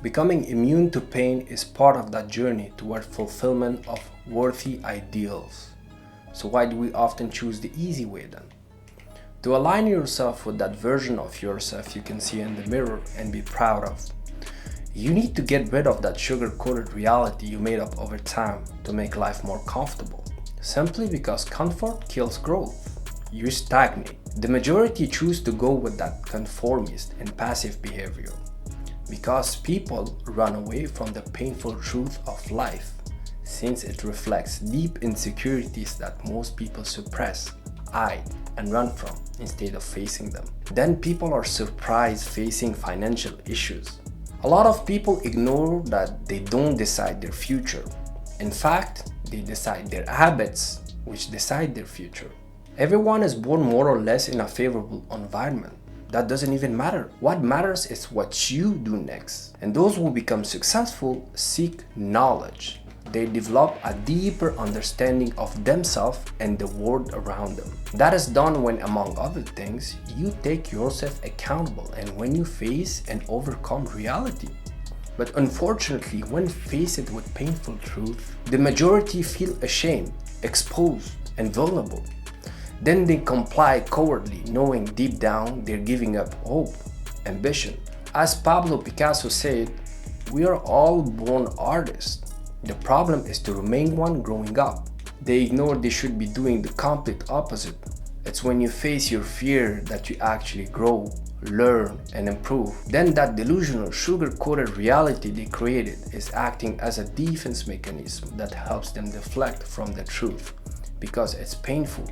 Becoming immune to pain is part of that journey toward fulfillment of worthy ideals. So why do we often choose the easy way then? To align yourself with that version of yourself you can see in the mirror and be proud of. You need to get rid of that sugar-coated reality you made up over time to make life more comfortable. Simply because comfort kills growth. You stagnate. The majority choose to go with that conformist and passive behavior because people run away from the painful truth of life, since it reflects deep insecurities that most people suppress, hide, and run from instead of facing them. Then people are surprised facing financial issues. A lot of people ignore that they don't decide their future. In fact, they decide their habits, which decide their future. Everyone is born more or less in a favorable environment. That doesn't even matter. What matters is what you do next. And those who become successful seek knowledge. They develop a deeper understanding of themselves and the world around them. That is done when, among other things, you take yourself accountable and when you face and overcome reality. But unfortunately, when faced with painful truth, the majority feel ashamed, exposed, and vulnerable. Then they comply cowardly, knowing deep down they're giving up hope, ambition. As Pablo Picasso said, we are all born artists. The problem is to remain one growing up. They ignore they should be doing the complete opposite. It's when you face your fear that you actually grow, learn, and improve. Then that delusional, sugar-coated reality they created is acting as a defense mechanism that helps them deflect from the truth because it's painful.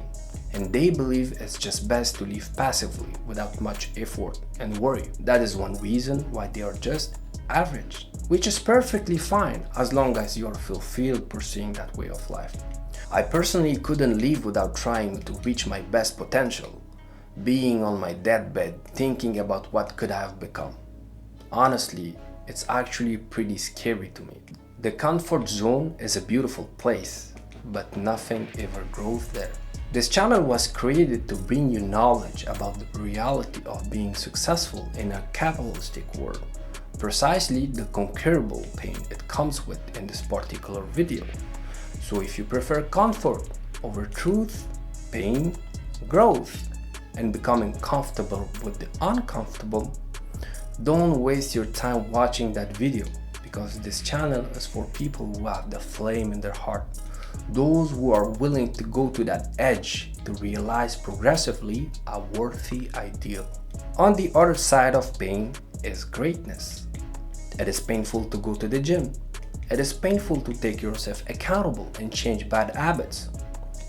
And they believe it's just best to live passively without much effort and worry. That is one reason why they are just average, which is perfectly fine as long as you are fulfilled pursuing that way of life. I personally couldn't live without trying to reach my best potential, being on my deathbed thinking about what could have become. Honestly, it's actually pretty scary to me. The comfort zone is a beautiful place, but nothing ever grows there. This channel was created to bring you knowledge about the reality of being successful in a capitalistic world, precisely the conquerable pain it comes with in this particular video. So if you prefer comfort over truth, pain, growth, and becoming comfortable with the uncomfortable, don't waste your time watching that video because this channel is for people who have the flame in their heart. Those who are willing to go to that edge to realize progressively a worthy ideal. On the other side of pain is greatness. It is painful to go to the gym. It is painful to take yourself accountable and change bad habits.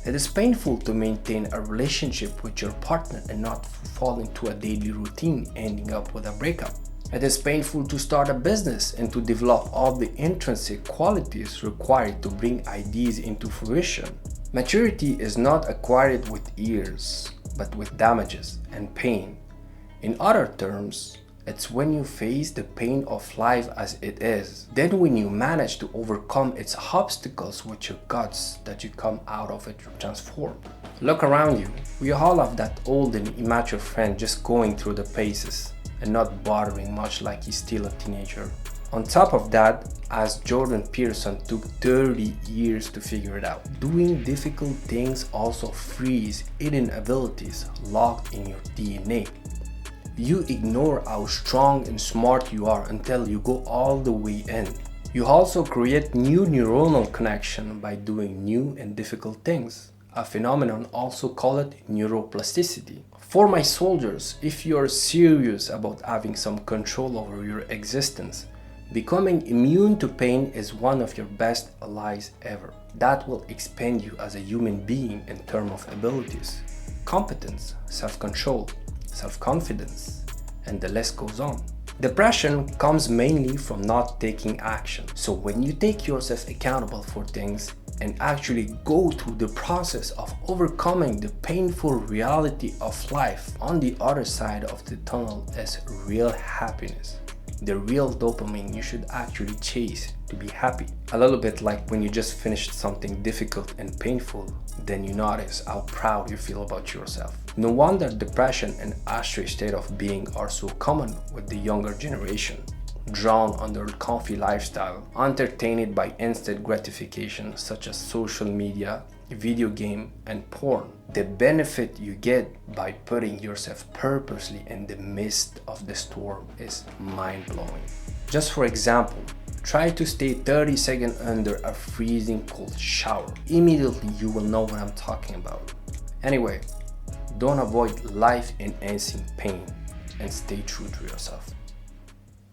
It is painful to maintain a relationship with your partner and not fall into a daily routine ending up with a breakup. It is painful to start a business and to develop all the intrinsic qualities required to bring ideas into fruition. Maturity is not acquired with years, but with damages and pain. In other terms, it's when you face the pain of life as it is, then when you manage to overcome its obstacles with your guts, that you come out of it transformed. Look around you. We all have that old and immature friend just going through the paces and not bothering much like he's still a teenager. On top of that, as Jordan Peterson took 30 years to figure it out, doing difficult things also frees hidden abilities locked in your DNA. You ignore how strong and smart you are until you go all the way in. You also create new neuronal connection by doing new and difficult things, a phenomenon also called neuroplasticity. For my soldiers, if you are serious about having some control over your existence, becoming immune to pain is one of your best allies ever. That will expand you as a human being in terms of abilities, competence, self-control, self-confidence, and the list goes on. Depression comes mainly from not taking action. So when you take yourself accountable for things and actually go through the process of overcoming the painful reality of life, on the other side of the tunnel is real happiness. The real dopamine you should actually chase to be happy. A little bit like when you just finished something difficult and painful, then you notice how proud you feel about yourself. No wonder depression and astray state of being are so common with the younger generation. drown under a comfy lifestyle, entertained by instant gratification such as social media, video game, and porn. The benefit you get by putting yourself purposely in the midst of the storm is mind-blowing. Just for example, try to stay 30 seconds under a freezing cold shower. Immediately you will know what I'm talking about. Anyway, don't avoid life-enhancing pain and stay true to yourself.